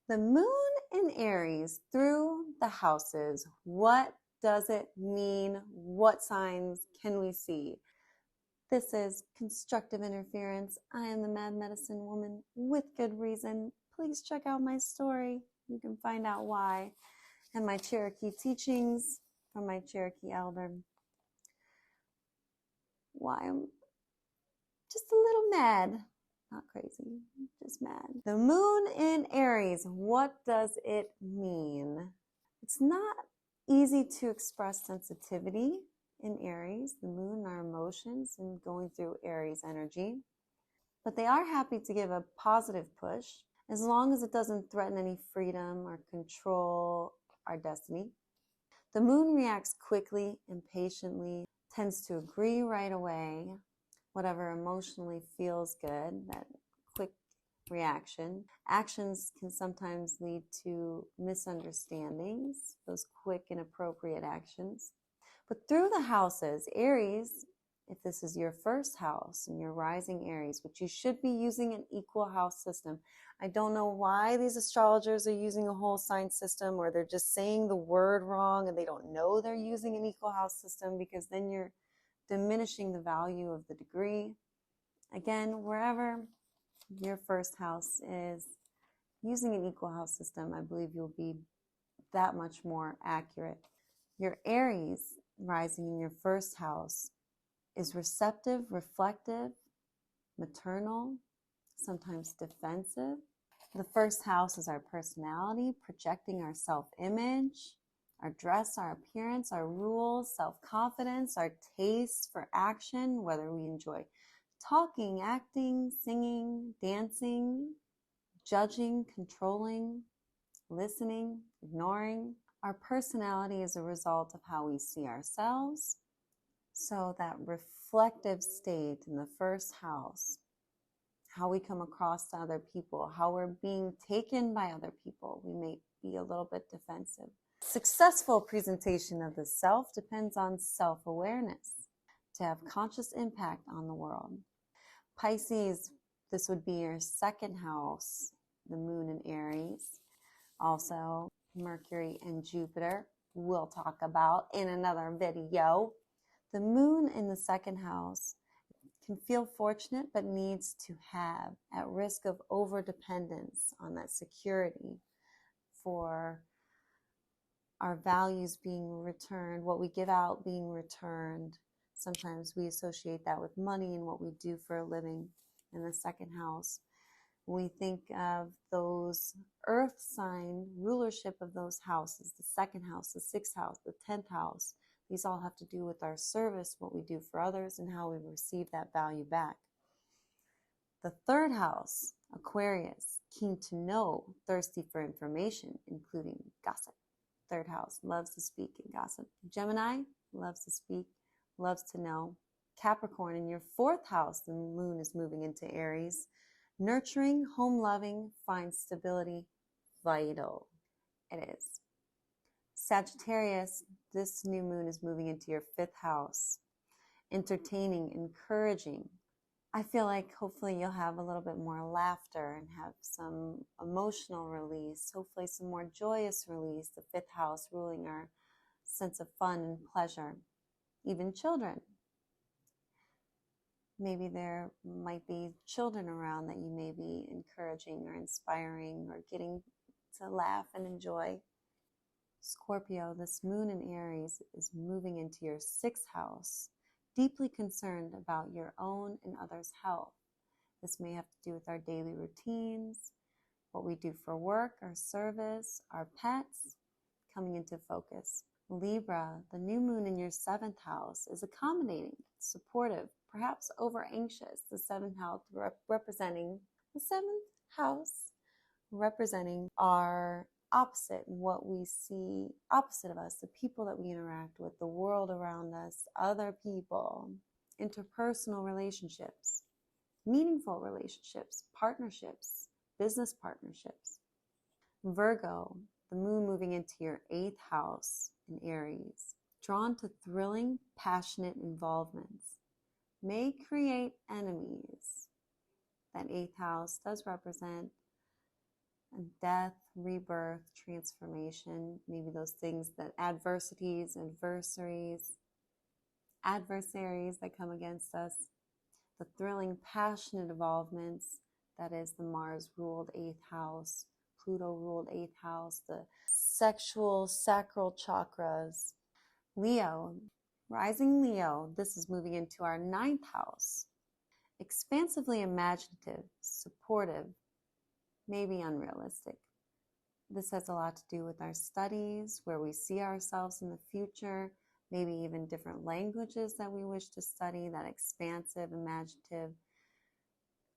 The moon in Aries through the houses. What does it mean? What signs can we see? This is Constructive Interference. I am the Mad Medicine Woman with good reason. Please check out my story. You can find out why. And my Cherokee teachings from my Cherokee elder. Why I'm just a little mad. Not crazy, just mad. The moon in Aries, what does it mean? It's not easy to express sensitivity in Aries, the moon, our emotions, and going through Aries energy. But they are happy to give a positive push as long as it doesn't threaten any freedom or control our destiny. The moon reacts quickly and patiently, tends to agree right away. Whatever emotionally feels good, that quick reaction. Actions can sometimes lead to misunderstandings, those quick, inappropriate actions. But through the houses, Aries, if this is your first house and you're rising Aries, which you should be using an equal house system. I don't know why these astrologers are using a whole sign system, or they're just saying the word wrong and they don't know they're using an equal house system, because then you're diminishing the value of the degree. Again, wherever your first house is, using an equal house system, I believe you'll be that much more accurate. Your Aries rising in your first house is receptive, reflective, maternal, sometimes defensive. The first house is our personality, projecting our self-image, our dress, our appearance, our rules, self-confidence, our taste for action, whether we enjoy talking, acting, singing, dancing, judging, controlling, listening, ignoring. Our personality is a result of how we see ourselves. So that reflective state in the first house, how we come across to other people, how we're being taken by other people, we may be a little bit defensive. Successful presentation of the self depends on self-awareness to have conscious impact on the world. Pisces, this would be your second house, the moon in Aries. Also, Mercury and Jupiter, we'll talk about in another video. The moon in the second house can feel fortunate but needs to have, at risk of overdependence on that security for our values being returned, what we give out being returned. Sometimes we associate that with money and what we do for a living in the second house. When we think of those earth sign rulership of those houses, the second house, the sixth house, the 10th house, these all have to do with our service, what we do for others, and how we receive that value back. The third house, Aquarius, keen to know, thirsty for information, including gossip. Third house loves to speak and gossip. Gemini loves to speak, loves to know. Capricorn, in your fourth house, the moon is moving into Aries. Nurturing, home-loving, finds stability vital. It is. Sagittarius, this new moon is moving into your fifth house. Entertaining, encouraging. I feel like hopefully you'll have a little bit more laughter and have some emotional release, hopefully some more joyous release. The fifth house ruling our sense of fun and pleasure. Even children. Maybe there might be children around that you may be encouraging or inspiring or getting to laugh and enjoy. Scorpio, this moon in Aries is moving into your sixth house, deeply concerned about your own and others' health. This may have to do with our daily routines, what we do for work, our service, our pets, coming into focus. Libra, the new moon in your seventh house is accommodating, supportive, perhaps over anxious. The seventh house representing our opposite, what we see opposite of us, the people that we interact with, the world around us, other people, interpersonal relationships, meaningful relationships, partnerships, business partnerships. Virgo, the moon moving into your eighth house in Aries, drawn to thrilling, passionate involvements, may create enemies. That eighth house does represent and death, rebirth, transformation, maybe those things that adversities that come against us, the thrilling, passionate evolvements, that is the Mars-ruled 8th house, Pluto-ruled 8th house, the sexual, sacral chakras. Leo, rising Leo, this is moving into our 9th house. Expansively imaginative, supportive, maybe unrealistic. This has a lot to do with our studies, where we see ourselves in the future, maybe even different languages that we wish to study, that expansive, imaginative.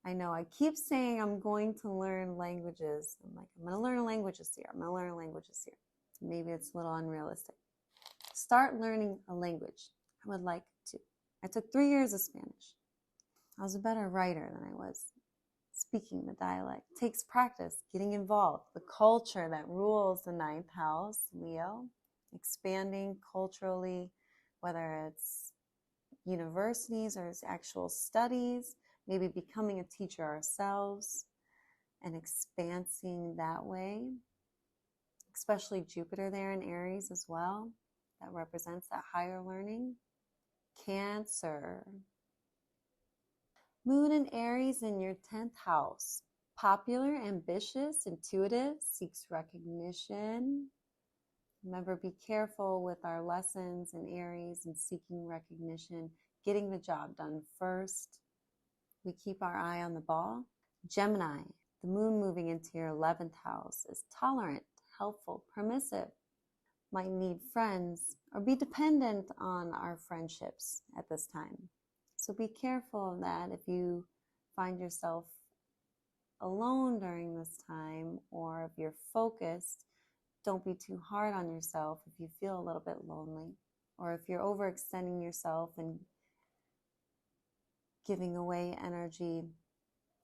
I know I keep saying I'm going to learn languages. I'm like, I'm going to learn languages here. I'm going to learn languages here. Maybe it's a little unrealistic. Start learning a language. I would like to. I took 3 years of Spanish. I was a better writer than I was speaking the dialect. It takes practice, getting involved. The culture that rules the 9th house, Leo, expanding culturally, whether it's universities or it's actual studies, maybe becoming a teacher ourselves and expansing that way, especially Jupiter there in Aries as well. That represents that higher learning. Cancer. Moon in Aries in your 10th house. Popular, ambitious, intuitive, seeks recognition. Remember, be careful with our lessons in Aries and seeking recognition, getting the job done first. We keep our eye on the ball. Gemini, the moon moving into your 11th house, is tolerant, helpful, permissive. Might need friends or be dependent on our friendships at this time. So be careful of that if you find yourself alone during this time, or if you're focused, don't be too hard on yourself if you feel a little bit lonely, or if you're overextending yourself and giving away energy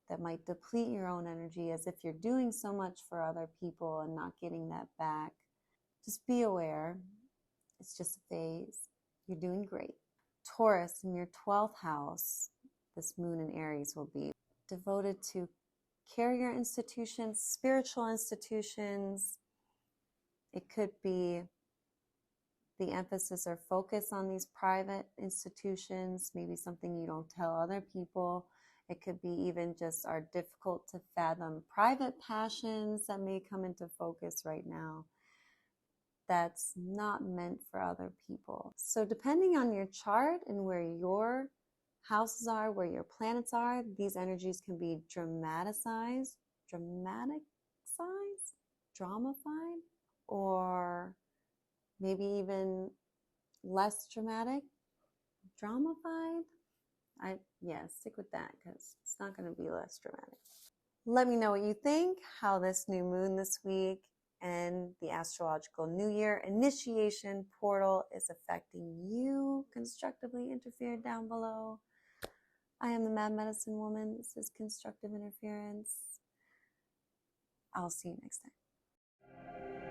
that might deplete your own energy, as if you're doing so much for other people and not getting that back. Just be aware. It's just a phase. You're doing great. Taurus, in your 12th house, this moon in Aries will be devoted to carrier institutions, spiritual institutions. It could be the emphasis or focus on these private institutions, maybe something you don't tell other people. It could be even just our difficult to fathom private passions that may come into focus right now. That's not meant for other people. So depending on your chart and where your houses are, where your planets are, these energies can be dramaticized, dramified, or maybe even less dramatic, dramified. Stick with that because it's not going to be less dramatic. Let me know what you think, how this new moon this week and the astrological new year initiation portal is affecting you. Constructively interfere down below. I am the Mad Medicine Woman. This is Constructive Interference. I'll see you next time.